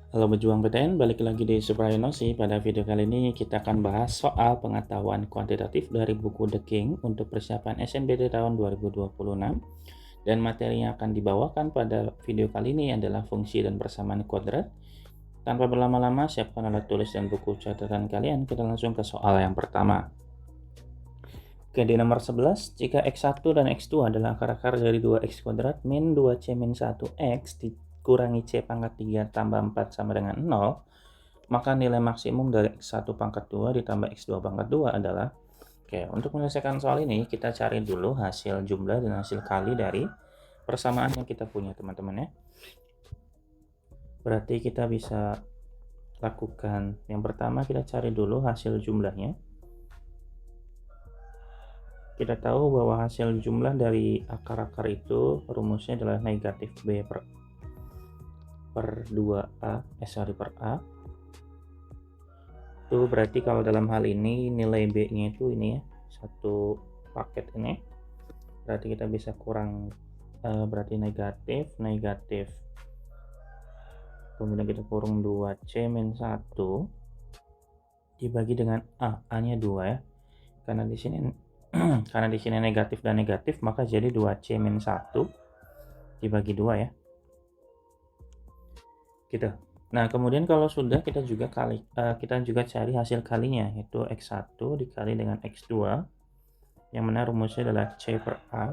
Halo pejuang PTN, balik lagi di Suprayanosi. Pada video kali ini kita akan bahas soal pengetahuan kuantitatif dari buku The King untuk persiapan SNBT tahun 2026. Dan materi yang akan dibawakan pada video kali ini adalah fungsi dan persamaan kuadrat. Tanpa berlama-lama, siapkan alat tulis dan buku catatan kalian. Kita langsung ke soal yang pertama. Oke, di nomor 11, jika X1 dan X2 adalah akar-akar dari 2X kuadrat min 2C min 1X dikurangi C pangkat 3 tambah 4 sama dengan 0, maka nilai maksimum dari X1 pangkat 2 ditambah X2 pangkat 2 adalah. Oke, untuk menyelesaikan soal ini, kita cari dulu hasil jumlah dan hasil kali dari persamaan yang kita punya, teman-teman ya. Berarti kita bisa lakukan, yang pertama kita cari dulu hasil jumlahnya. Kita tahu bahwa hasil jumlah dari akar-akar itu rumusnya adalah negatif B per 2A, per A. Itu berarti kalau dalam hal ini nilai B-nya itu ini ya, satu paket ini. Berarti kita bisa kurang, berarti negatif, kemudian kita kurang 2C min 1 dibagi dengan A-nya 2 ya. Karena di sini karena di sini negatif dan negatif, maka jadi 2C min 1 dibagi 2 ya. Gitu. Nah, kemudian kalau sudah kita juga cari hasil kalinya, yaitu X1 dikali dengan X2, yang mana rumusnya adalah C per A.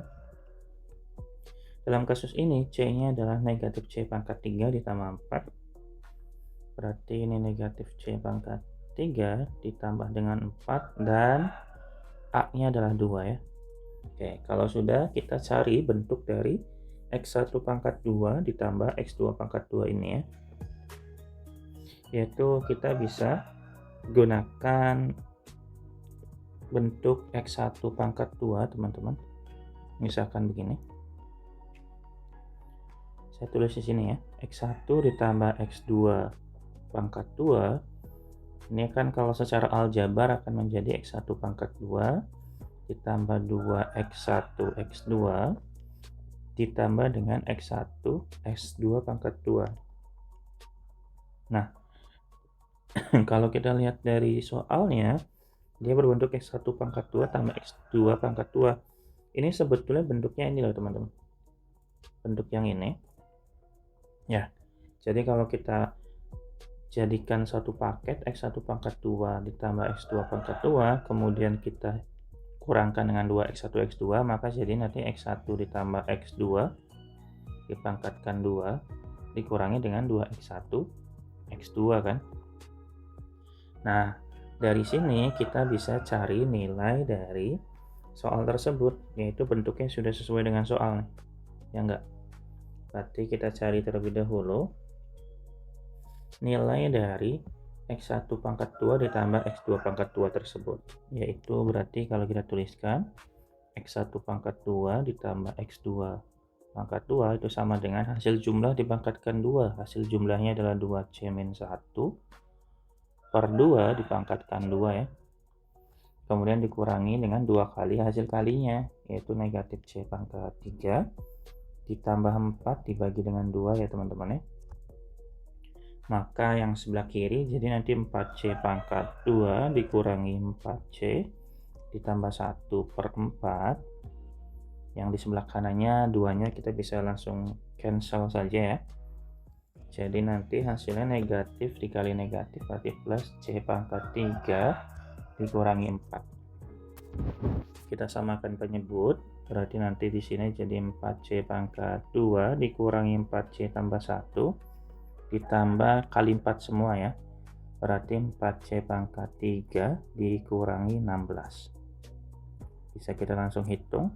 Dalam kasus ini, C-nya adalah negatif C pangkat 3 ditambah 4. Berarti ini negatif C pangkat 3 ditambah dengan 4, dan A-nya adalah 2 ya. Oke, kalau sudah, kita cari bentuk dari X1 pangkat 2 ditambah X2 pangkat 2 ini ya. Yaitu kita bisa gunakan bentuk X1 pangkat 2, teman-teman. Misalkan begini. Saya tulis di sini ya. X1 ditambah X2 pangkat 2. Ini kan kalau secara aljabar akan menjadi X1 pangkat 2 ditambah 2X1 X2 ditambah dengan X1 X2 pangkat 2. Nah, kalau kita lihat dari soalnya, dia berbentuk X1 pangkat 2 tambah X2 pangkat 2. Ini sebetulnya bentuknya ini loh teman-teman. Bentuk yang ini. Ya, jadi kalau kita jadikan satu paket X1 pangkat 2 ditambah X2 pangkat 2, kemudian kita kurangkan dengan 2X1 X2, maka jadi nanti X1 ditambah X2 dipangkatkan 2 dikurangi dengan 2X1 X2 kan. Nah, dari sini kita bisa cari nilai dari soal tersebut, yaitu bentuknya sudah sesuai dengan soal nih. Ya enggak? Berarti kita cari terlebih dahulu nilai dari X1 pangkat 2 ditambah X2 pangkat 2 tersebut, yaitu berarti kalau kita tuliskan X1 pangkat 2 ditambah X2 pangkat 2 itu sama dengan hasil jumlah dipangkatkan 2. Hasil jumlahnya adalah 2C min 1 per 2 dipangkatkan 2 ya. Kemudian dikurangi dengan 2 kali hasil kalinya, yaitu negatif C pangkat 3 ditambah 4 dibagi dengan 2 ya teman-teman ya. Maka yang sebelah kiri jadi nanti 4C pangkat 2 dikurangi 4C ditambah 1 per 4. Yang di sebelah kanannya 2-nya kita bisa langsung cancel saja ya. Jadi nanti hasilnya negatif dikali negatif berarti plus C pangkat 3 dikurangi 4. Kita samakan penyebut, berarti nanti di sini jadi 4C pangkat 2 dikurangi 4C tambah 1 ditambah kali 4 semua ya. Berarti 4C pangkat 3 dikurangi 16. Bisa kita langsung hitung.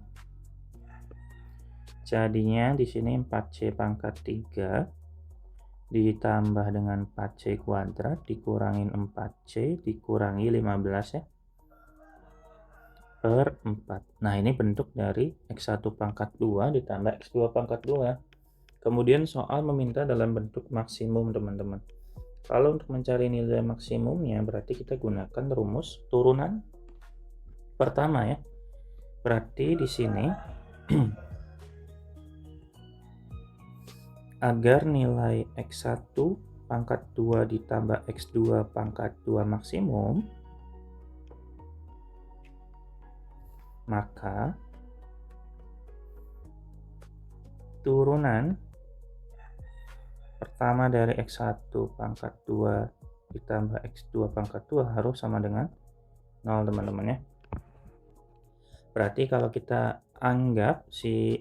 Jadinya di sini 4C pangkat 3 ditambah dengan 4C kuadrat dikurangi 4C dikurangi 15 ya, per 4. Nah, ini bentuk dari X1 pangkat 2 ditambah X2 pangkat 2. Kemudian soal meminta dalam bentuk maksimum, teman-teman. Kalau untuk mencari nilai maksimumnya, berarti kita gunakan rumus turunan pertama ya. Berarti di sini agar nilai X1 pangkat 2 ditambah X2 pangkat 2 maksimum, maka turunan pertama dari X1 pangkat 2 ditambah X2 pangkat 2 harus sama dengan 0, teman-teman ya. Berarti kalau kita anggap si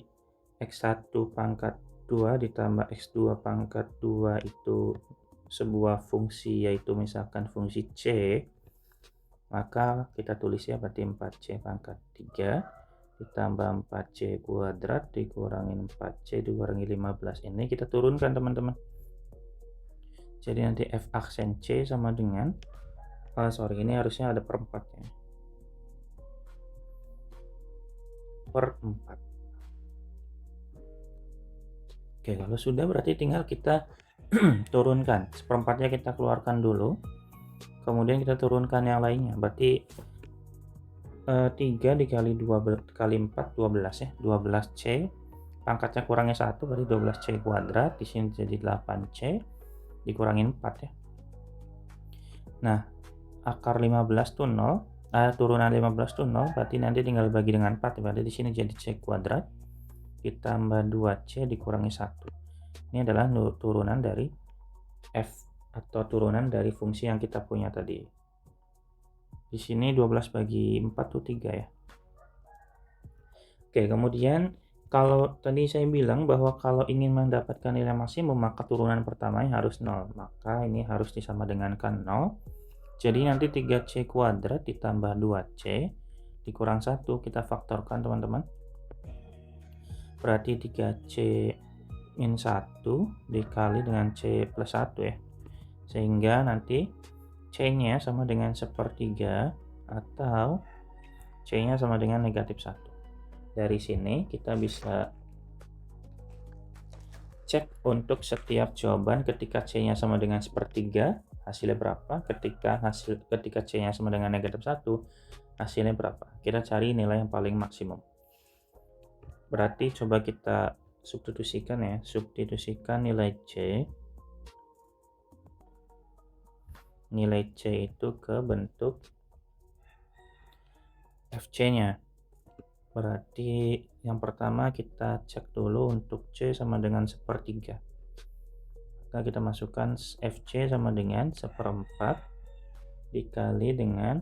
X1 pangkat 2 ditambah X2 pangkat 2 itu sebuah fungsi, yaitu misalkan fungsi C, maka kita tulis ya berarti 4C pangkat 3 ditambah 4C kuadrat dikurangi 4C dikurangi 15. Ini kita turunkan, teman-teman. Jadi nanti F aksen C sama dengan, ini harusnya ada per 4 ya. Per 4. Oke, kalau sudah berarti tinggal kita turunkan. Seperempatnya kita keluarkan dulu. Kemudian kita turunkan yang lainnya. Berarti 3 dikali 2 kali 4 12 ya. 12C pangkatnya kurangnya 1 berarti 12C kuadrat. Di sini jadi 8C dikurangin 4 ya. Nah, akar 15 itu 0. Turunan 15 itu 0, berarti nanti tinggal bagi dengan 4. Berarti di sini jadi C kuadrat ditambah 2C dikurangi 1. Ini adalah turunan dari F atau turunan dari fungsi yang kita punya tadi. Di sini 12 bagi 4 itu 3 ya. Oke, kemudian kalau tadi saya bilang bahwa kalau ingin mendapatkan nilai maksimum maka turunan pertamanya harus 0. Maka ini harus disama dengankan 0. Jadi nanti 3C kuadrat ditambah 2C dikurang 1 kita faktorkan, teman-teman. Berarti 3C min 1 dikali dengan C plus 1 ya. Sehingga nanti C-nya sama dengan 1/3 atau C-nya sama dengan negatif 1. Dari sini kita bisa cek untuk setiap jawaban ketika C-nya sama dengan 1/3 hasilnya berapa, ketika C-nya sama dengan negatif 1 hasilnya berapa. Kita cari nilai yang paling maksimum. Berarti coba kita substitusikan ya, nilai C. Nilai C itu ke bentuk FC-nya. Berarti yang pertama kita cek dulu untuk C sama dengan 1/3. Maka kita masukkan FC sama dengan 1/4 dikali dengan,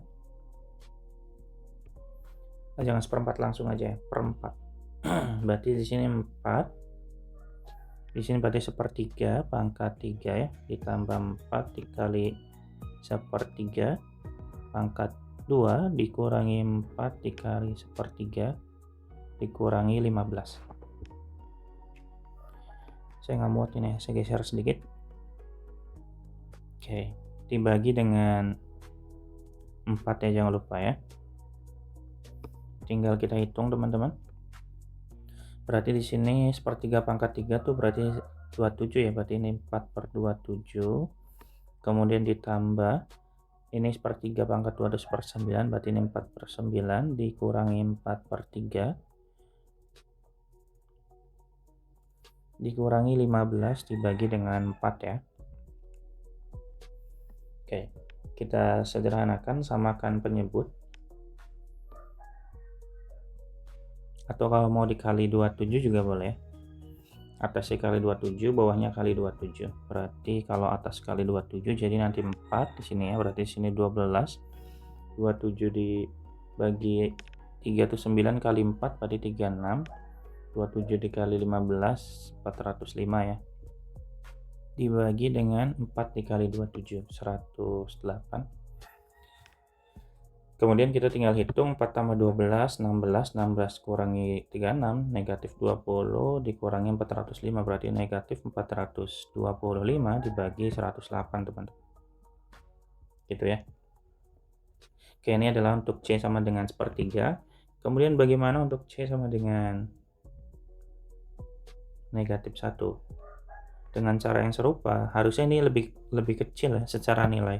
jangan 1/4 langsung aja ya, per 4. Berarti di sini 4. Di sini berarti 1/3 pangkat 3 ya, ditambah 4 dikali 1/3 pangkat 2 dikurangi 4 dikali 1/3 dikurangi 15. Saya nggak muat ini, saya geser sedikit. Oke, dibagi dengan 4 ya, jangan lupa ya. Tinggal kita hitung, teman-teman. Berarti di sini 1/3 pangkat 3 tuh berarti 27 ya, berarti ini 4/27. Kemudian ditambah ini 1/3 pangkat 2 itu 1/9, berarti ini 4/9 dikurangi 4/3 dikurangi 15 dibagi dengan 4 ya. Oke, kita sederhanakan, samakan penyebut. Atau kalau mau dikali 27 juga boleh. Atasnya kali 27, bawahnya kali 27. Berarti kalau atas kali 27 jadi nanti 4 di sini ya. Berarti di sini 12. 27 dibagi 3 itu 9 kali 4 berarti 36. 27 dikali 15 405 ya. Dibagi dengan 4 dikali 27 108. Kemudian kita tinggal hitung 4 tambah 12 16, 16 kurangi 36 negatif 20 dikurangi 405 berarti negatif 425 dibagi 108, teman-teman. Gitu ya. Oke, ini adalah untuk C sama dengan 1/3. Kemudian bagaimana untuk C sama dengan negatif 1? Dengan cara yang serupa, harusnya ini lebih kecil ya secara nilai.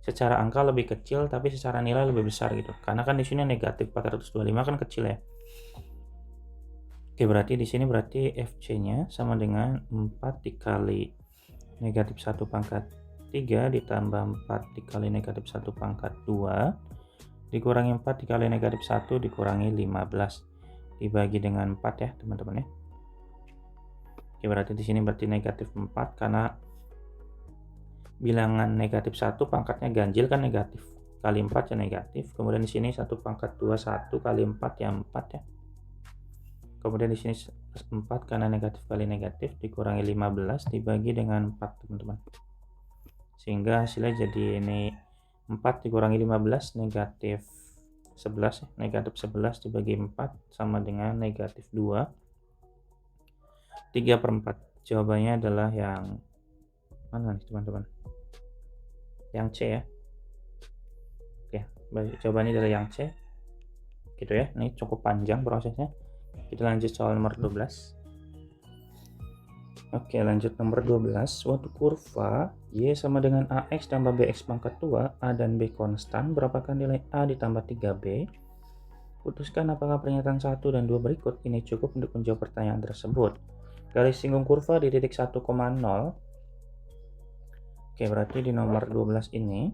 Secara angka lebih kecil tapi secara nilai lebih besar gitu. Karena kan di sini negatif 425 kan kecil ya. Oke, berarti di sini berarti FC-nya sama dengan 4 dikali negatif 1 pangkat 3 ditambah 4 dikali negatif 1 pangkat 2 dikurangi 4 dikali negatif 1 dikurangi 15 dibagi dengan 4 ya teman-teman ya. Oke, berarti di sini berarti negatif 4 karena bilangan negatif 1 pangkatnya ganjil kan negatif. Kali 4 ya negatif. Kemudian di sini 1 pangkat 2 1 kali 4 ya 4 ya. Kemudian di sini 4 karena negatif kali negatif dikurangi 15 dibagi dengan 4 teman-teman. Sehingga hasilnya jadi ini 4 dikurangi 15 negatif 11 ya. Negatif 11 dibagi 4 sama dengan negatif 2 3/4. Jawabannya adalah yang mana nih teman-teman? Yang C ya. Oke, jawabannya adalah yang C. Gitu ya. Ini cukup panjang prosesnya. Kita lanjut soal nomor 12. Oke, lanjut nomor 12. Suatu kurva Y sama dengan AX tambah BX pangkat 2, A dan B konstan, berapakah nilai A ditambah 3B? Putuskan apakah pernyataan 1 dan 2 berikut ini cukup untuk menjawab pertanyaan tersebut. Garis singgung kurva di titik 1,0. Oke, berarti di nomor 12 ini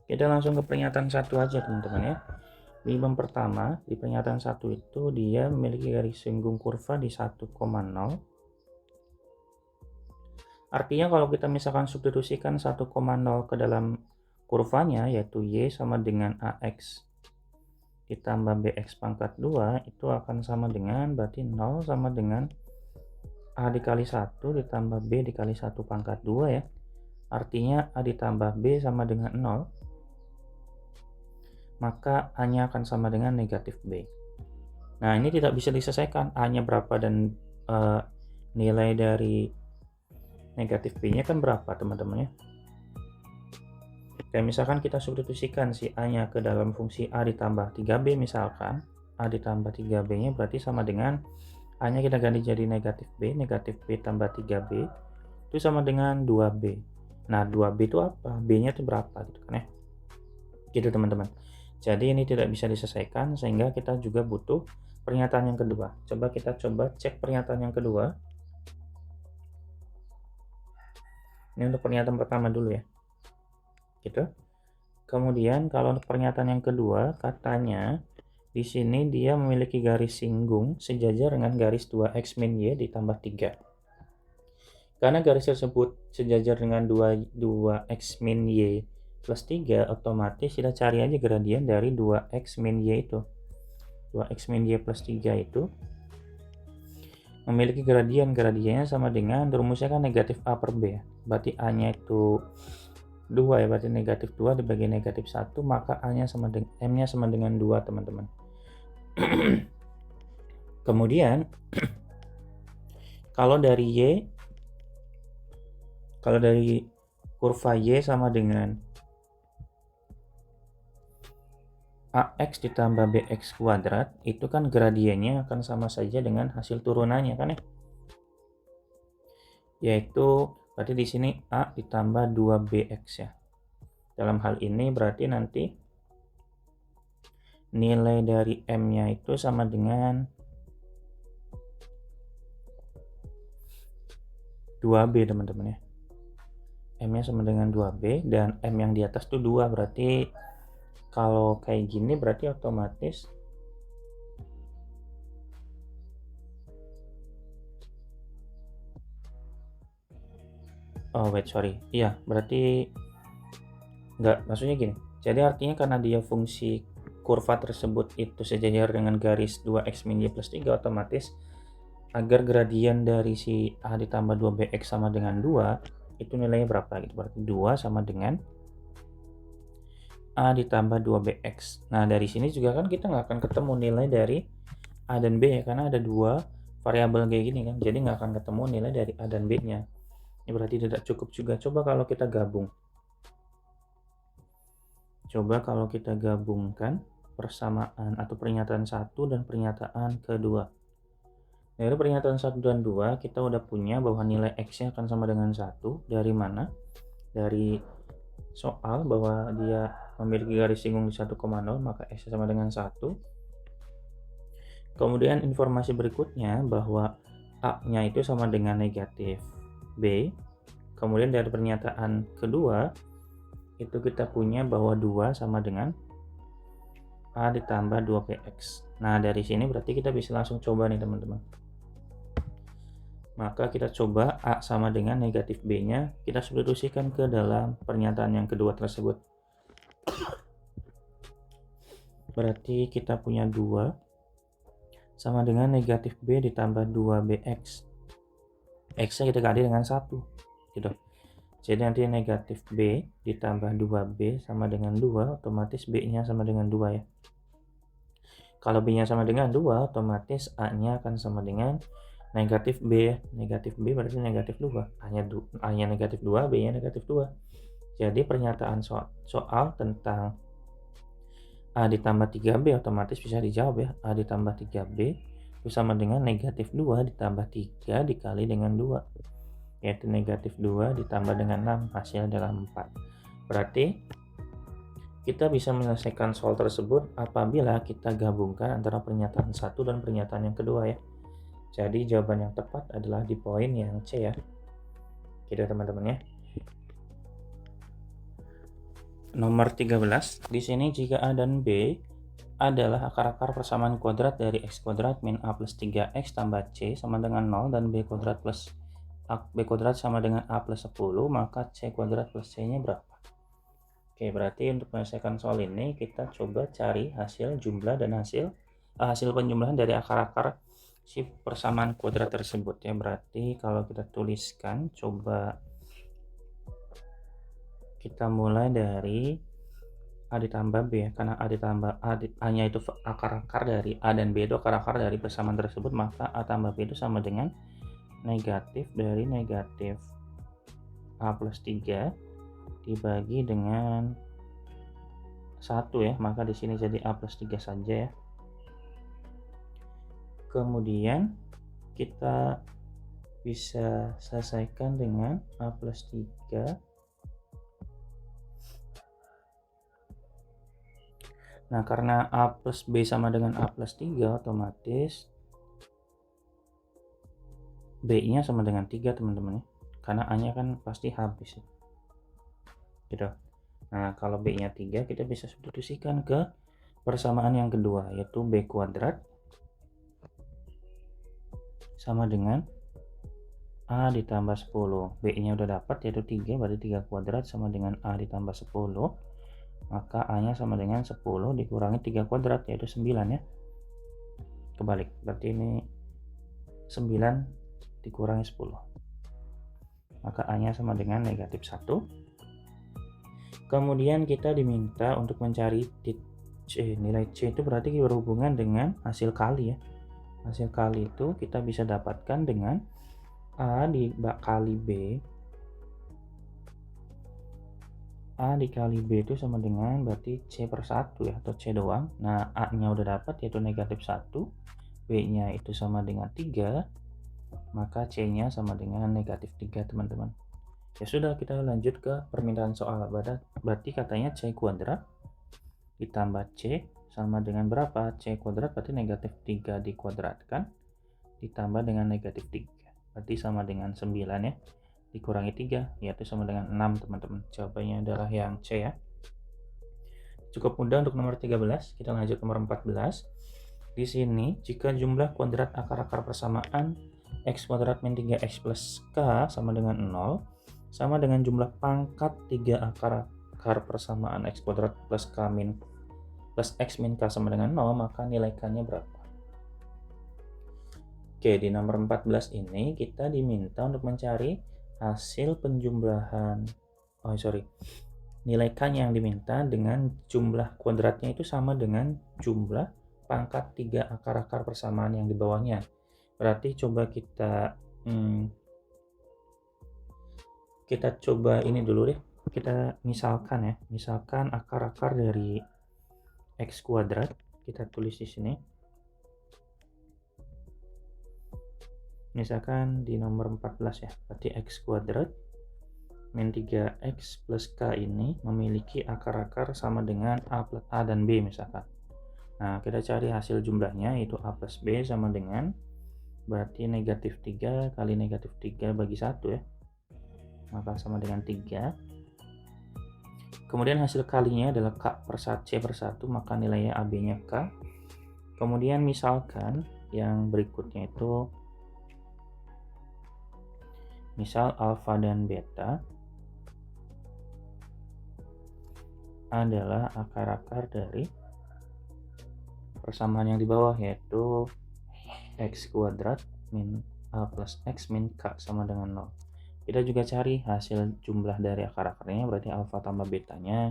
kita langsung ke pernyataan 1 aja teman-teman ya. Di pertama, di pernyataan 1 itu dia memiliki garis singgung kurva di 1,0. Artinya kalau kita misalkan substitusikan 1,0 ke dalam kurvanya, yaitu Y sama dengan AX ditambah BX pangkat 2, itu akan sama dengan, berarti 0 sama dengan A dikali 1 ditambah B dikali 1 pangkat 2 ya. Artinya A ditambah B sama dengan 0. Maka A-nya akan sama dengan negatif B. Nah, ini tidak bisa diselesaikan. A-nya berapa dan nilai dari negatif B-nya kan berapa teman-teman ya. Kayak misalkan kita substitusikan si A-nya ke dalam fungsi A ditambah 3B misalkan. A ditambah 3B-nya berarti sama dengan A-nya kita ganti jadi negatif B tambah 3B itu sama dengan 2B. Nah, 2B itu apa? B-nya itu berapa gitu kan ya. Gitu teman-teman. Jadi ini tidak bisa diselesaikan sehingga kita juga butuh pernyataan yang kedua. Coba kita cek pernyataan yang kedua. Ini untuk pernyataan pertama dulu ya. Gitu. Kemudian kalau untuk pernyataan yang kedua, katanya di sini dia memiliki garis singgung sejajar dengan garis 2x min y ditambah 3. Karena garis tersebut sejajar dengan 2x min y plus 3, otomatis kita cari aja gradien dari 2x min y itu. 2x min y plus 3 itu memiliki gradiennya sama dengan, rumusnya kan negatif A per B ya. Berarti A-nya itu 2 ya, berarti negatif 2 dibagi negatif 1, maka A-nya sama dengan M-nya sama dengan 2 teman-teman. Kemudian kalau dari kurva Y sama dengan AX ditambah BX kuadrat, itu kan gradiennya akan sama saja dengan hasil turunannya kan ya. Yaitu berarti di sini A ditambah 2BX ya. Dalam hal ini berarti nanti nilai dari M-nya itu sama dengan 2B teman-teman ya. M-nya sama dengan 2B dan M yang di atas itu 2, berarti kalau kayak gini berarti otomatis iya berarti enggak, maksudnya gini. Jadi artinya karena dia fungsi kurva tersebut itu sejajar dengan garis 2x min y plus 3, otomatis agar gradien dari si A ditambah 2bx sama dengan 2, itu nilainya berapa gitu. Berarti 2 sama dengan A ditambah 2bx. Nah, dari sini juga kan kita nggak akan ketemu nilai dari A dan B ya, karena ada dua variabel kayak gini kan. Jadi nggak akan ketemu nilai dari A dan B-nya. Ini berarti tidak cukup juga. Coba kalau kita gabung. Coba kalau kita gabungkan persamaan atau pernyataan 1 dan pernyataan kedua. Dari pernyataan 1 dan 2 kita udah punya bahwa nilai X-nya akan sama dengan 1. Dari mana? Dari soal bahwa dia memiliki garis singgung di 1,0, maka X sama dengan 1. Kemudian informasi berikutnya bahwa A-nya itu sama dengan negatif B. Kemudian dari pernyataan kedua, itu kita punya bahwa 2 sama dengan A ditambah 2BX. Nah, dari sini berarti kita bisa langsung coba nih teman-teman. Maka kita coba A sama dengan negatif B-nya, kita substitusikan ke dalam pernyataan yang kedua tersebut. Berarti kita punya 2 sama dengan negatif B ditambah 2BX. X-nya kita ganti dengan 1. Gitu. Jadi nanti negatif B ditambah 2B sama dengan 2, otomatis B-nya sama dengan 2 ya. Kalau B-nya sama dengan 2, otomatis A-nya akan sama dengan negatif B ya. Negatif B berarti negatif 2. A-nya negatif 2, B-nya negatif 2. Jadi pernyataan soal tentang A ditambah 3B otomatis bisa dijawab ya. A ditambah 3B itu sama dengan negatif 2 ditambah 3 dikali dengan 2. Yaitu negatif 2 ditambah dengan 6, hasilnya adalah 4. Berarti kita bisa menyelesaikan soal tersebut apabila kita gabungkan antara pernyataan satu dan pernyataan yang kedua ya. Jadi jawaban yang tepat adalah di poin yang C ya. Gitu teman-teman ya. Nomor 13, di sini jika A dan B adalah akar-akar persamaan kuadrat dari x kuadrat min A plus 3x tambah C sama dengan 0 dan B kuadrat sama dengan A plus 10, maka C kuadrat plus C-nya berapa? Oke, berarti untuk menyelesaikan soal ini kita coba cari hasil jumlah dan hasil penjumlahan dari akar-akar si persamaan kuadrat tersebut ya. Berarti kalau kita tuliskan, coba kita mulai dari A ditambah B ya, karena A-nya itu akar-akar dari A dan B itu akar-akar dari persamaan tersebut, maka A tambah B itu sama dengan negatif dari negatif A plus 3 dibagi dengan 1 ya, maka di sini jadi A plus 3 saja ya. Kemudian kita bisa selesaikan dengan A plus 3. Nah, karena A plus B sama dengan A plus 3, otomatis B-nya sama dengan 3 teman-teman ya. Karena A-nya kan pasti habis ya. Gitu. Nah, kalau B-nya 3, kita bisa substitusikan ke persamaan yang kedua, yaitu B kuadrat sama dengan A ditambah 10. B-nya udah dapat, yaitu 3, berarti 3 kuadrat sama dengan A ditambah 10. Maka A-nya sama dengan 10 dikurangi 3 kuadrat, yaitu 9 ya. Kebalik, berarti ini 9 dikurangi 10. Maka A-nya sama dengan negatif 1. Kemudian kita diminta untuk mencari C. Nilai C itu berarti berhubungan dengan hasil kali ya. Hasil kali itu kita bisa dapatkan dengan A dikali B. A dikali B itu sama dengan berarti C per 1 ya, atau C doang. Nah, A-nya udah dapat yaitu negatif 1. B-nya itu sama dengan 3. Maka C-nya sama dengan negatif 3 teman-teman. Ya sudah, kita lanjut ke permintaan soal. Berarti katanya C kuadrat ditambah C sama dengan berapa? C kuadrat berarti negatif 3 dikuadratkan ditambah dengan negatif 3. Berarti sama dengan 9 ya. Dikurangi 3, yaitu sama dengan 6 teman-teman. Jawabannya adalah yang C ya. Cukup mudah untuk nomor 13. Kita lanjut nomor 14. Di sini jika jumlah kuadrat akar-akar persamaan x kuadrat min 3x plus k sama dengan 0 sama dengan jumlah pangkat 3 akar-akar persamaan x kuadrat plus x min k sama dengan 0, maka nilai k-nya berapa? Oke, di nomor 14 ini kita diminta untuk mencari hasil penjumlahan nilai k yang diminta dengan jumlah kuadratnya itu sama dengan jumlah pangkat 3 akar-akar persamaan yang di bawahnya. Berarti coba kita coba ini dulu deh. Kita misalkan akar-akar dari x kuadrat, kita tulis di sini. Misalkan di nomor 14 ya, berarti x kuadrat min 3x plus k ini memiliki akar-akar sama dengan a dan b misalkan. Nah, kita cari hasil jumlahnya, yaitu a plus b sama dengan berarti negatif 3 kali negatif 3 bagi 1 ya. maka sama dengan 3. Kemudian hasil kalinya adalah K per C per 1, maka nilainya AB-nya K. Kemudian misalkan yang berikutnya itu, misal alfa dan beta adalah akar-akar dari persamaan yang di bawah, yaitu X kuadrat min A plus X min K sama dengan 0. Kita juga cari hasil jumlah dari akar-akarnya, berarti alfa tambah betanya,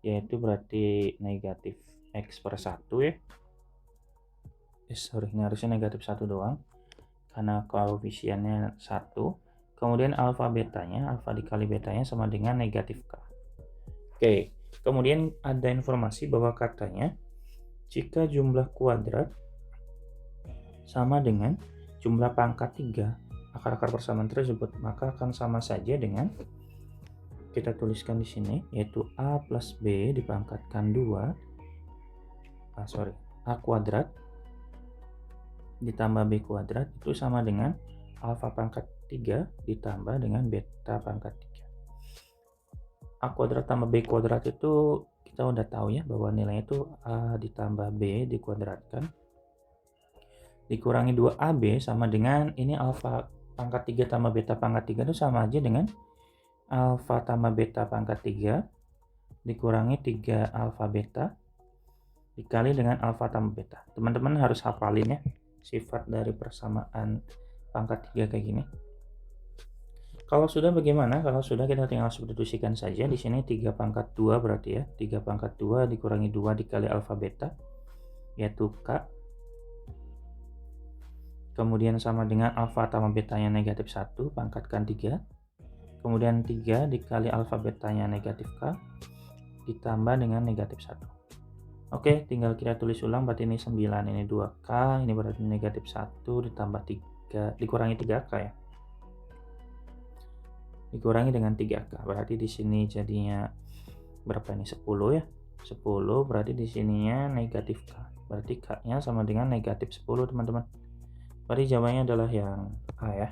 yaitu berarti negatif X per 1 ya. Ini harusnya negatif 1 doang, karena koefisiennya 1. Kemudian alfa betanya, alfa dikali betanya sama dengan negatif K. Oke, kemudian ada informasi bahwa katanya, jika jumlah kuadrat sama dengan jumlah pangkat 3 akar-akar persamaan tersebut, maka akan sama saja dengan, kita tuliskan di sini, yaitu A plus B dipangkatkan 2, A kuadrat ditambah B kuadrat itu sama dengan alfa pangkat 3 ditambah dengan beta pangkat 3. A kuadrat tambah B kuadrat itu kita udah tahu ya, bahwa nilainya itu A ditambah B dikuadratkan dikurangi 2AB sama dengan ini alfa pangkat 3 tambah beta pangkat 3 itu sama aja dengan alfa tambah beta pangkat 3 dikurangi 3 alfa beta dikali dengan alfa tambah beta. Teman-teman harus hafalin ya sifat dari persamaan pangkat 3 kayak gini. Kalau sudah bagaimana? Kalau sudah kita tinggal substitusikan saja. Di sini 3 pangkat 2 berarti ya. 3 pangkat 2 dikurangi 2 dikali alfa beta, yaitu K. Kemudian sama dengan alfa tambah betanya negatif 1, pangkatkan 3. Kemudian 3 dikali alfa betanya negatif K, ditambah dengan negatif 1. Oke, tinggal kita tulis ulang, berarti ini 9, ini 2K, ini berarti negatif 1 ditambah 3, dikurangi 3K ya. Dikurangi dengan 3K, berarti di sini jadinya berapa ini? 10 ya. 10 berarti di sininya negatif K. Berarti K-nya sama dengan negatif 10, teman-teman. Berarti jawabannya adalah yang A ya.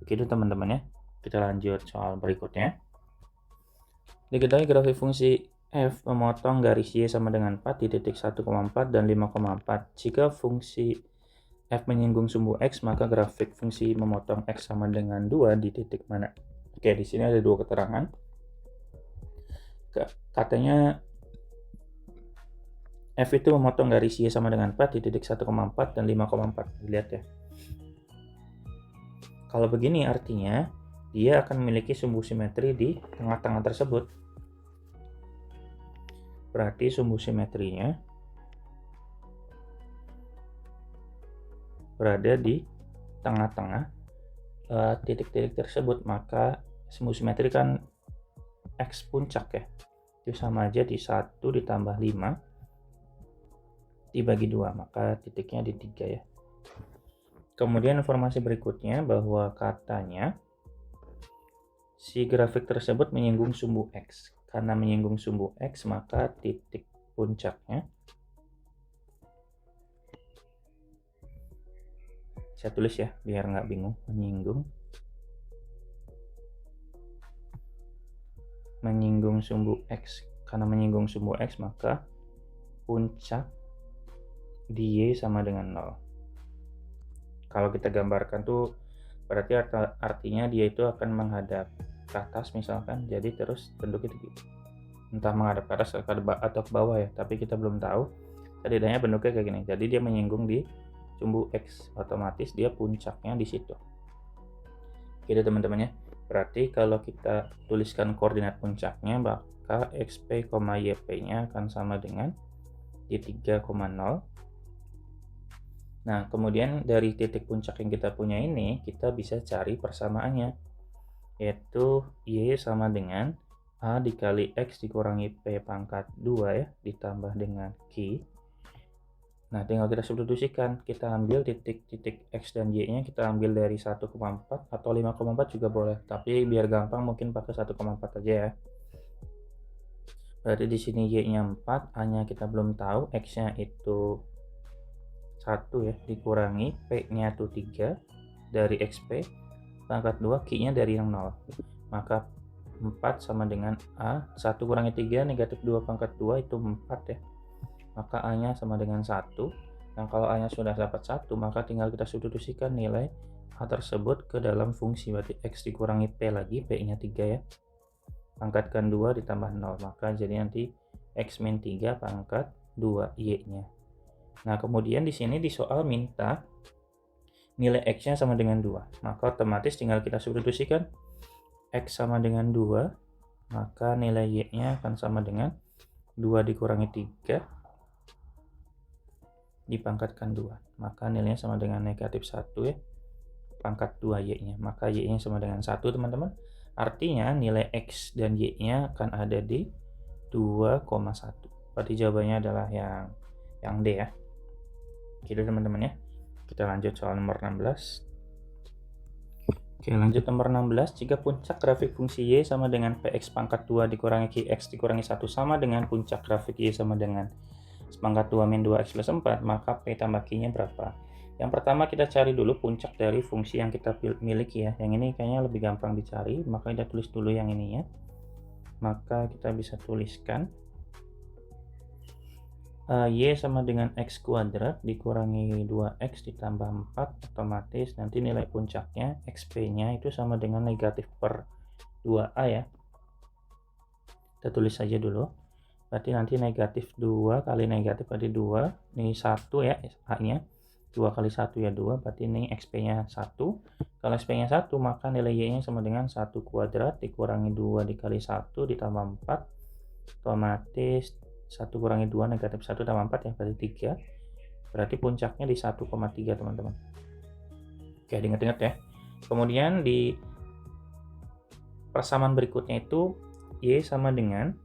Begitu teman-teman ya. Kita lanjut soal berikutnya. Diketahui grafik fungsi f memotong garis y sama dengan 4 di titik 1,4 dan 5,4. Jika fungsi f menyinggung sumbu x, maka grafik fungsi memotong x sama dengan 2 di titik mana? Oke, di sini ada dua keterangan. Katanya f itu memotong garis y sama dengan 4 di titik 1,4 dan 5,4. Lihat ya. Kalau begini artinya dia akan memiliki sumbu simetri di tengah-tengah tersebut. Berarti sumbu simetrinya berada di tengah-tengah titik-titik tersebut. Maka sumbu simetri kan x puncak ya. Itu sama aja di 1 ditambah 5 dibagi 2, maka titiknya di 3 ya. Kemudian informasi berikutnya bahwa katanya si grafik tersebut menyinggung sumbu x. Karena menyinggung sumbu x, maka titik puncaknya, saya tulis ya biar nggak bingung, menyinggung sumbu x. Karena menyinggung sumbu x, maka puncak di y sama dengan 0. Kalau kita gambarkan tuh berarti artinya dia itu akan menghadap ke atas misalkan, jadi terus bentuknya itu entah menghadap ke atas atau ke bawah ya, tapi kita belum tahu. Setidaknya bentuknya kayak gini, jadi dia menyinggung di sumbu x, otomatis dia puncaknya di situ. Gitu teman-teman ya. Berarti kalau kita tuliskan koordinat puncaknya, maka xp, yp nya akan sama dengan di 3,0. Nah, kemudian dari titik puncak yang kita punya ini, kita bisa cari persamaannya, yaitu y sama dengan a dikali x dikurangi p pangkat 2 ya, ditambah dengan q. Nah, tinggal kita substitusikan. Kita ambil titik-titik x dan y-nya, kita ambil dari 1,4 atau 5,4 juga boleh, tapi biar gampang mungkin pakai 1,4 aja ya. Berarti di sini y-nya 4, a-nya kita belum tahu, x-nya itu 1 ya, dikurangi p-nya itu 3 dari xp, pangkat 2 Q-nya dari yang 0. Maka 4 sama dengan A, 1 kurangi 3 negatif 2 pangkat 2 itu 4 ya. Maka A-nya sama dengan 1. Nah, kalau A-nya sudah dapat 1, maka tinggal kita substitusikan nilai A tersebut ke dalam fungsi. Berarti X dikurangi P lagi, P-nya 3 ya. Pangkatkan 2 ditambah 0, maka jadi nanti X min 3 pangkat 2 Y-nya. Nah, kemudian di sini di soal minta nilai X-nya sama dengan 2. Maka otomatis tinggal kita substitusikan X sama dengan 2, maka nilai Y-nya akan sama dengan 2 dikurangi 3 dipangkatkan 2. Maka nilainya sama dengan negatif 1 ya. Pangkat 2 Y-nya. Maka Y-nya sama dengan 1 teman-teman. Artinya nilai X dan Y-nya akan ada di 2,1. Berarti jawabannya adalah yang D ya. Gitu teman-teman ya. Kita lanjut soal nomor 16. Oke, lanjut nomor 16. Jika puncak grafik fungsi Y sama dengan Px pangkat 2 dikurangi Qx dikurangi 1 sama dengan puncak grafik Y sama dengan pangkat 2 min 2x plus 4, maka P tambah Q-nya berapa? Yang pertama kita cari dulu puncak dari fungsi yang kita miliki ya. Yang ini kayaknya lebih gampang dicari, maka kita tulis dulu yang ini ya. Maka kita bisa tuliskan Y sama dengan X kuadrat dikurangi 2X ditambah 4, otomatis nanti nilai puncaknya XP-nya itu sama dengan negatif per 2A ya. Kita tulis saja dulu. Berarti nanti negatif 2 kali negatif berarti 2. Ini 1 ya A-nya. 2 kali 1 ya 2. Berarti ini XP-nya 1. Kalau XP-nya 1 maka nilai Y-nya sama dengan 1 kuadrat dikurangi 2 dikali 1 ditambah 4. Otomatis 1 kurangi 2 negatif 1 tambah 4 ya berarti 3. Berarti puncaknya di 1,3 teman-teman. Oke, diingat-ingat ya. Kemudian di persamaan berikutnya itu Y sama dengan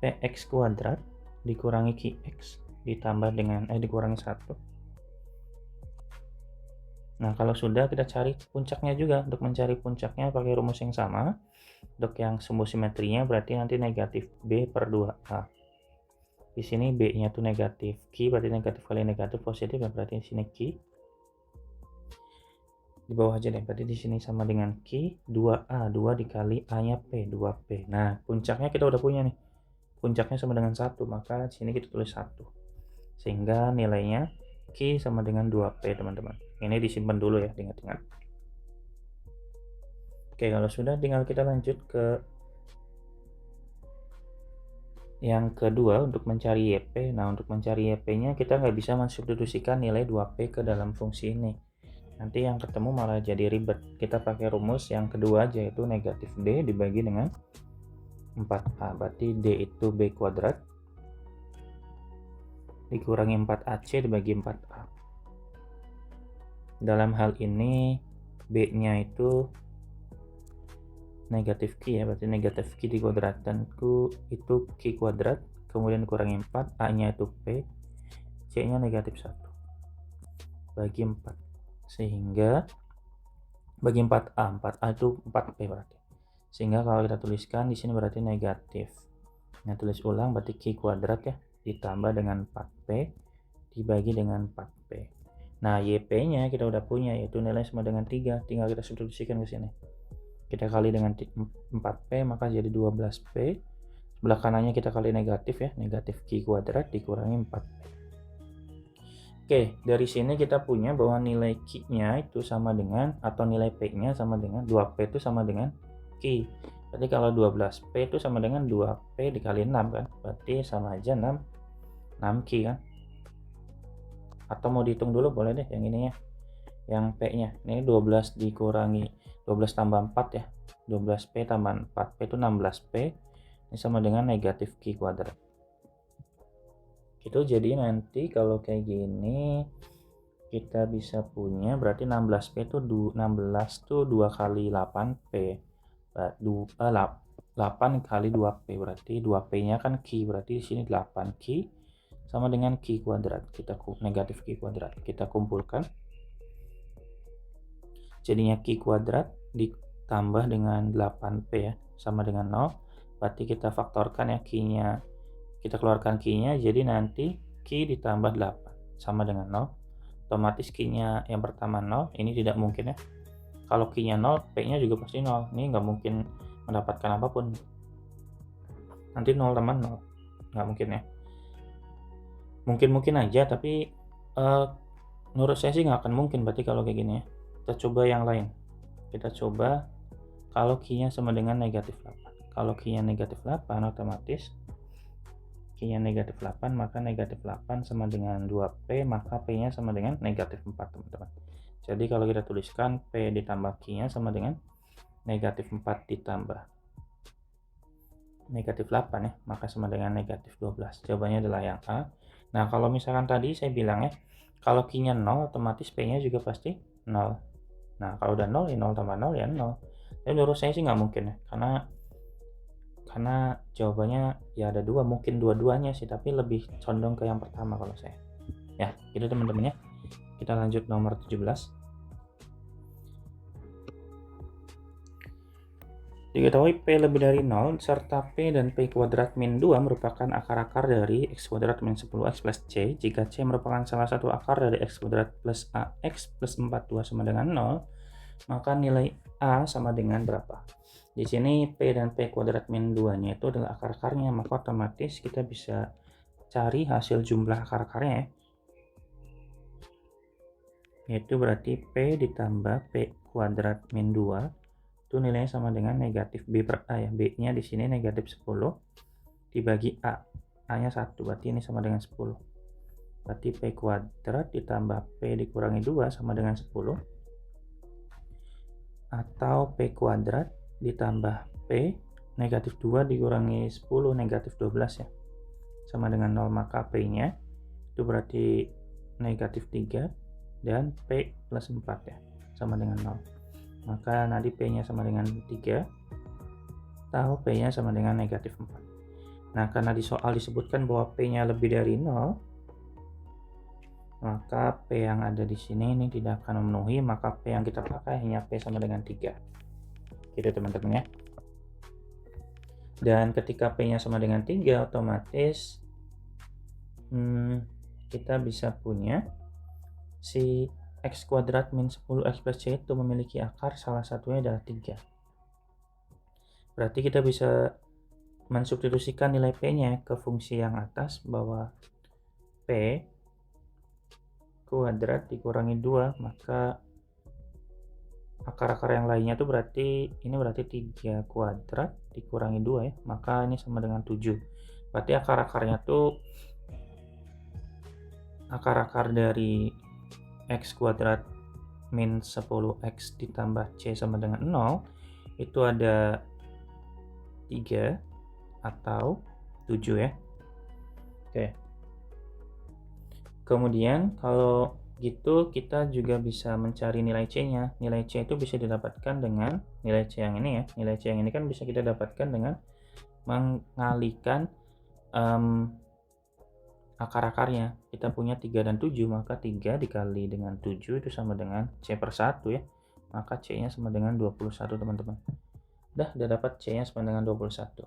Px kuadrat dikurangi Qx ditambah dengan dikurangi 1. Nah, kalau sudah kita cari puncaknya juga. Untuk mencari puncaknya pakai rumus yang sama. Untuk yang sumbu simetrinya berarti nanti negatif B per 2A. Di sini B-nya tuh negatif Q, berarti negatif kali negatif positif ya, berarti di sini Q. Di bawah aja deh, berarti di sini sama dengan Q 2A, 2 dikali A-nya P, 2P. Nah, puncaknya kita udah punya nih. Puncaknya sama dengan 1, maka di sini kita tulis 1. Sehingga nilainya Q sama dengan 2P, teman-teman. Ini disimpan dulu ya, ingat-ingat. Oke, kalau sudah tinggal kita lanjut ke yang kedua untuk mencari YP. Nah, untuk mencari YP-nya kita nggak bisa mensubstitusikan nilai 2P ke dalam fungsi ini. Nanti yang ketemu malah jadi ribet. Kita pakai rumus yang kedua aja, yaitu negatif D dibagi dengan 4A. Berarti D itu B kuadrat dikurangi 4AC dibagi 4A. Dalam hal ini B-nya itu negatif Q ya, berarti negatif Q dikuadratkanku itu Q kuadrat, kemudian kurangi 4, A-nya itu P, C-nya negatif 1 bagi 4, sehingga bagi 4A, 4A itu 4P berarti. Sehingga kalau kita tuliskan di sini berarti negatif. Nah, tulis ulang berarti Q kuadrat ya, ditambah dengan 4P dibagi dengan 4P. Nah, YP-nya kita udah punya, yaitu nilai sama dengan 3. Tinggal kita substitusikan ke sini. Kita kali dengan 4P, maka jadi 12P. Sebelah kanannya kita kali negatif ya, negatif Q kuadrat dikurangi 4P. Oke, dari sini kita punya bahwa nilai Q-nya itu sama dengan, atau nilai P-nya sama dengan, 2P itu sama dengan Q. Berarti kalau 12P itu sama dengan 2P dikali 6 kan. Berarti sama aja 6Q kan. Atau mau dihitung dulu boleh deh yang ini ya, yang P-nya. Ini 12 dikurangi 12 tambah 4 ya, 12P tambah 4P itu 16P. Ini sama dengan negatif Q kuadrat. Itu jadi nanti kalau kayak gini kita bisa punya berarti 16P itu 16 tuh 2 kali 8P. 8 kali 2P berarti 2P-nya kan Q, berarti di sini 8Q sama dengan Q kuadrat. Kita negatif Q kuadrat. Kita kumpulkan. Jadinya Q kuadrat ditambah dengan 8P ya, sama dengan 0. Berarti kita faktorkan ya Q-nya. Kita keluarkan Q-nya, jadi nanti Q ditambah 8 sama dengan 0. otomatis key-nya yang pertama 0, ini tidak mungkin ya. Kalau key-nya 0, P-nya juga pasti 0. Ini nggak mungkin mendapatkan apapun. Nanti 0 tambah 0. Nggak mungkin ya. Mungkin aja, tapi menurut saya sih nggak akan mungkin berarti kalau kayak gini ya. Kita coba yang lain. Kita coba kalau key-nya sama dengan negatif 8. Kalau key-nya negatif 8, otomatis key-nya negatif 8, maka negatif 8 sama dengan 2P, maka P-nya sama dengan negatif 4, teman-teman. Jadi kalau kita tuliskan P ditambah key-nya sama dengan negatif 4 ditambah negatif 8 ya, maka sama dengan negatif 12. Jawabannya adalah yang A. Nah, kalau misalkan tadi saya bilang ya, kalau key-nya 0, otomatis P-nya juga pasti 0. Nah, kalau udah 0, ya 0 tambah 0 ya 0. Tapi menurut saya sih nggak mungkin ya, karena jawabannya ya ada dua, mungkin dua-duanya sih, tapi lebih condong ke yang pertama kalau saya. Ya, gitu teman-teman ya. Kita lanjut nomor 17. Diketahui P lebih dari 0 serta P dan P kuadrat min 2 merupakan akar-akar dari X kuadrat min 10X plus C. Jika C merupakan salah satu akar dari X kuadrat plus AX plus 42 sama dengan 0, maka nilai A sama dengan berapa? Di sini P dan P kuadrat min 2-nya itu adalah akar-akarnya, maka otomatis kita bisa cari hasil jumlah akar-akarnya ya. Yaitu berarti P ditambah P kuadrat min 2 itu nilainya sama dengan negatif B per A ya. B-nya di sini negatif 10 dibagi A. A-nya 1, berarti ini sama dengan 10. Berarti P kuadrat ditambah P dikurangi 2 sama dengan 10. Atau P kuadrat ditambah P negatif 2 dikurangi 10 negatif 12 ya. Sama dengan 0, maka P-nya itu berarti negatif 3 dan P plus 4 ya. Sama dengan 0. Maka nanti P-nya sama dengan 3 atau P-nya sama dengan negatif 4. Nah, karena di soal disebutkan bahwa P-nya lebih dari 0, maka P yang ada di sini ini tidak akan memenuhi, maka P yang kita pakai hanya P sama dengan 3. Gitu teman-teman ya. Dan ketika P-nya sama dengan 3, otomatis kita bisa punya si X kuadrat min 10X plus C itu memiliki akar, salah satunya adalah 3. Berarti kita bisa mensubstitusikan nilai P-nya ke fungsi yang atas, bahwa P kuadrat dikurangi 2, maka akar-akar yang lainnya itu berarti ini berarti 3 kuadrat dikurangi 2 ya, maka ini sama dengan 7. Berarti akar-akarnya tuh akar-akar dari X kuadrat min 10X ditambah C sama dengan 0 itu ada 3 atau 7 ya. Oke. Kemudian kalau gitu kita juga bisa mencari nilai C-nya. Nilai C itu bisa didapatkan dengan nilai C yang ini ya. Nilai C yang ini kan bisa kita dapatkan dengan mengalihkan akar-akarnya. Kita punya 3 dan 7, maka 3 dikali dengan 7 itu sama dengan C per 1 ya. Maka C-nya sama dengan 21 teman-teman. Udah dapat C-nya sama dengan 21.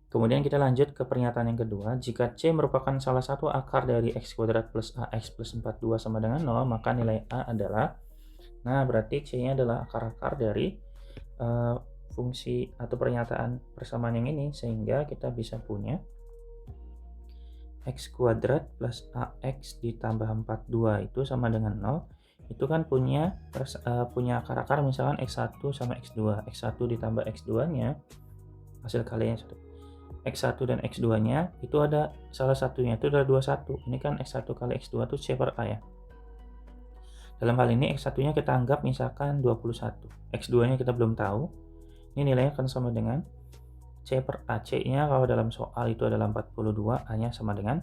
Kemudian kita lanjut ke pernyataan yang kedua. Jika C merupakan salah satu akar dari X kuadrat plus AX plus 42 sama dengan 0, maka nilai A adalah, nah berarti C-nya adalah akar-akar dari fungsi atau pernyataan persamaan yang ini, sehingga kita bisa punya X kuadrat plus AX ditambah 42 itu sama dengan 0. Itu kan punya akar-akar misalkan X1 sama X2. X1 ditambah X2-nya, hasil kaliannya X1 dan X2-nya itu ada salah satunya itu adalah 21. Ini kan X1 kali X2 itu C per A ya. Dalam hal ini X1-nya kita anggap misalkan 21. X2-nya kita belum tahu. Ini nilainya akan sama dengan C per A. C-nya kalau dalam soal itu adalah 42, A-nya sama dengan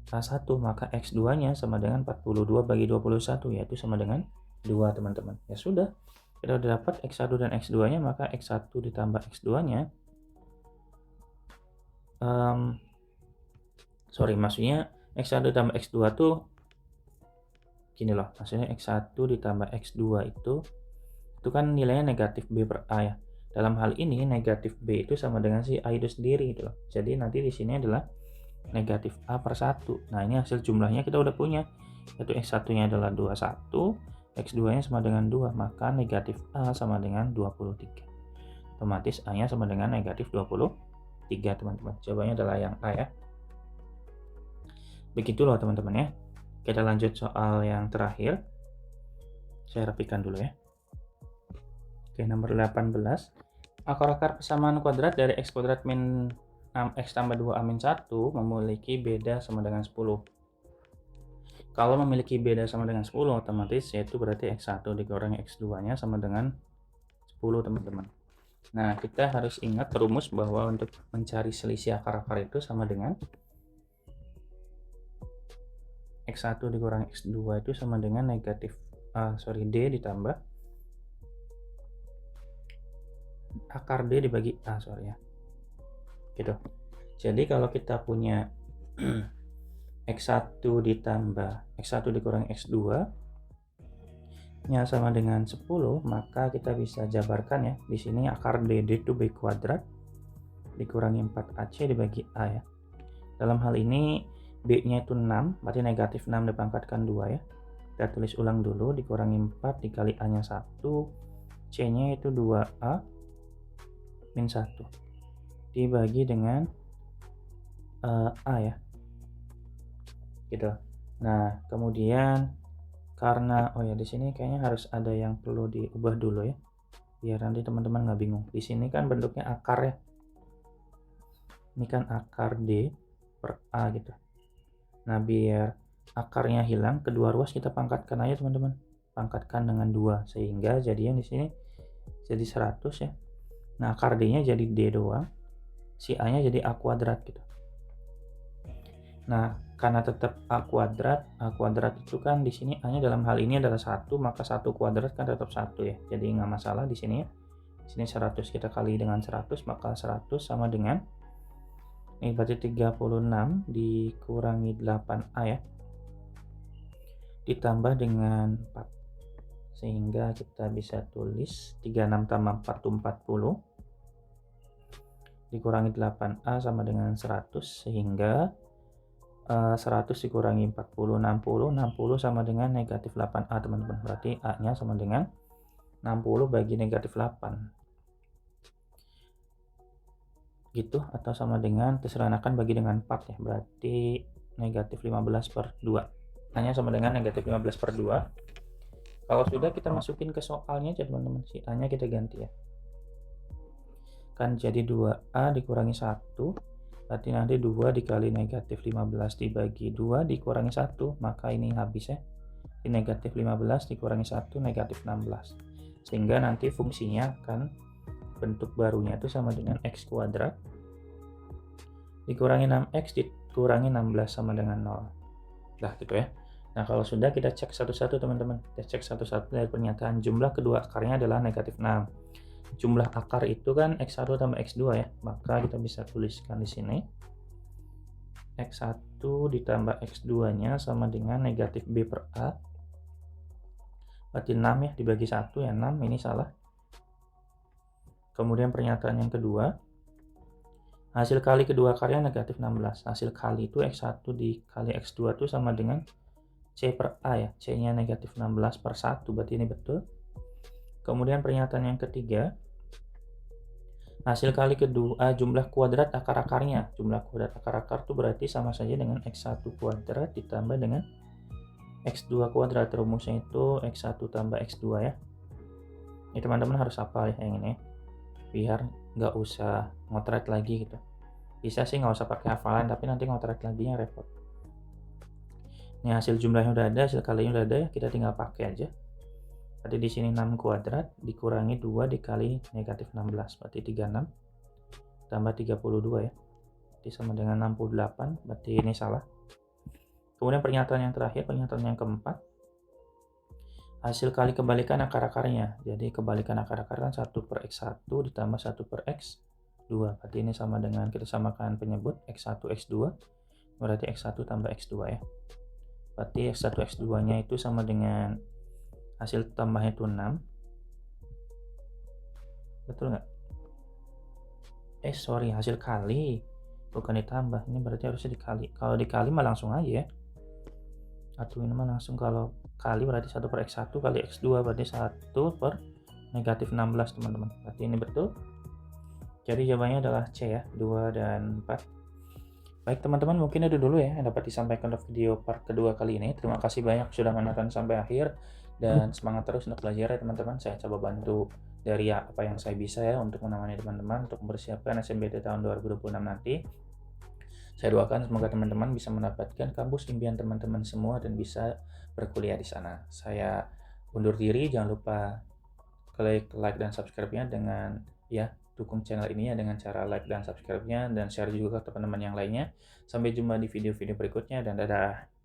A1, maka X2-nya sama dengan 42 bagi 21, yaitu sama dengan 2 teman-teman. Ya sudah, kita udah dapat X1 dan X2-nya, maka X1 ditambah X2-nya, maksudnya X1 ditambah X2 tuh gini loh, maksudnya X1 ditambah X2 itu kan nilainya negatif B per A ya. Dalam hal ini negatif B itu sama dengan si A itu sendiri gitu loh. Jadi nanti di sini adalah negatif A per 1. Nah, ini hasil jumlahnya kita udah punya. yaitu X1 nya adalah 21, X2 nya sama dengan 2, maka negatif A sama dengan 23. Otomatis A nya sama dengan negatif 23 teman-teman. Jawabannya adalah yang A ya. Begitu loh teman-teman ya. Kita lanjut soal yang terakhir. Saya rapikan dulu ya. Oke, nomor 18. Akar-akar persamaan kuadrat dari x kuadrat min 6x tambah 2a min 1 memiliki beda sama dengan 10. Kalau memiliki beda sama dengan 10, otomatis yaitu berarti x1 dikurangi x2 nya sama dengan 10 teman-teman. Nah, kita harus ingat rumus bahwa untuk mencari selisih akar-akar itu sama dengan x1 dikurangi x2 itu sama dengan negatif D ditambah akar D dibagi A, gitu. Jadi kalau kita punya x1 ditambah x1 dikurangi x2 nya sama dengan 10, maka kita bisa jabarkan ya. Di sini akar D itu B kuadrat dikurangi 4AC dibagi A ya. Dalam hal ini B-nya itu 6, berarti negatif 6 dipangkatkan 2 ya. Kita tulis ulang dulu, dikurangi 4 dikali A-nya 1, C-nya itu 2A min 1 dibagi dengan A ya, gitu. Nah, kemudian karena di sini kayaknya harus ada yang perlu diubah dulu ya, biar nanti teman-teman nggak bingung. Di sini kan bentuknya akar ya, ini kan akar D per A gitu. Nah, biar akarnya hilang, kedua ruas kita pangkatkan aja teman-teman, pangkatkan dengan 2 sehingga jadinya di sini jadi 100 ya. Nah, akar D-nya jadi D doang, si A-nya jadi A kuadrat gitu. Nah, karena tetap A kuadrat itu kan di sini A-nya dalam hal ini adalah 1, maka 1 kuadrat kan tetap 1 ya. Jadi nggak masalah di sini ya. Di sini 100 kita kali dengan 100, maka 100 sama dengan ini berarti 36 dikurangi 8A ya. Ditambah dengan 4. Sehingga kita bisa tulis 36 tambah 4 itu 40. Dikurangi 8A sama dengan 100, sehingga 100 dikurangi 40, 60 sama dengan negatif 8A teman-teman. Berarti A-nya sama dengan 60 bagi negatif 8. Gitu, atau sama dengan terserah akan bagi dengan 4 ya. Berarti negatif 15 per 2. A-nya sama dengan negatif 15 per 2. Kalau sudah kita masukin ke soalnya aja teman-teman. Si A-nya kita ganti ya. Kan jadi 2A dikurangi 1, berarti nanti 2 dikali negatif 15 dibagi 2 dikurangi 1, maka ini habis ya. Di negatif 15 dikurangi 1 negatif 16, sehingga nanti fungsinya akan bentuk barunya itu sama dengan x kuadrat dikurangi 6x dikurangi 16 sama dengan 0. Nah gitu ya. Nah, kalau sudah kita cek satu-satu teman-teman. Kita cek satu-satu dari pernyataan jumlah kedua akarnya adalah negatif 6. Jumlah akar itu kan x1 tambah x2 ya, maka kita bisa tuliskan di sini x1 ditambah x2 nya sama dengan negatif b per a, berarti 6 ya, dibagi 1 ya, 6, ini salah. Kemudian pernyataan yang kedua, hasil kali kedua akarnya negatif 16. Hasil kali itu x1 dikali x2 itu sama dengan c per a ya, c nya negatif 16 per 1, berarti ini betul. Kemudian pernyataan yang ketiga, hasil kali kedua jumlah kuadrat akar-akarnya. Jumlah kuadrat akar-akar itu berarti sama saja dengan x1 kuadrat ditambah dengan x2 kuadrat. Rumusnya itu x1 tambah x2 ya. Ini teman-teman harus hafal ya yang ini, biar nggak usah ngotret lagi gitu. Bisa sih nggak usah pakai hafalan, tapi nanti ngotret lagi yang repot. Ini hasil jumlahnya udah ada, hasil kalinya udah ada ya, kita tinggal pakai aja. Berarti di sini 6 kuadrat dikurangi 2 dikali negatif 16, berarti 36 tambah 32 ya. Berarti sama dengan 68, berarti ini salah. Kemudian pernyataan yang terakhir, pernyataan yang keempat, hasil kali kebalikan akar-akarnya. Jadi kebalikan akar-akar kan 1 per x1 ditambah 1 per x2. Berarti ini sama dengan, kita samakan penyebut x1 x2, berarti x1 tambah x2 ya. Berarti x1 x2 nya itu sama dengan hasil tambahnya itu 6. Betul nggak? Sorry, hasil kali, bukan ditambah. Ini berarti harusnya dikali. Kalau dikali mah langsung aja ya. Atau ini mah langsung kalau kali berarti 1 per X1 kali X2 berarti 1 per negatif 16 teman-teman. Berarti ini betul. Jadi jawabannya adalah C ya, 2 dan 4. Baik teman-teman, mungkin itu dulu ya yang dapat disampaikan untuk video part kedua kali ini. Terima kasih banyak sudah menonton sampai akhir dan semangat terus untuk belajar ya teman-teman. Saya coba bantu dari apa yang saya bisa ya untuk menemani teman-teman untuk mempersiapkan SNBT tahun 2026 nanti. Saya doakan semoga teman-teman bisa mendapatkan kampus impian teman-teman semua dan bisa berkuliah di sana. Saya undur diri, jangan lupa klik like dan subscribe-nya dengan ya dukung channel ini ya dengan cara like dan subscribe-nya dan share juga ke teman-teman yang lainnya. Sampai jumpa di video-video berikutnya dan dadah.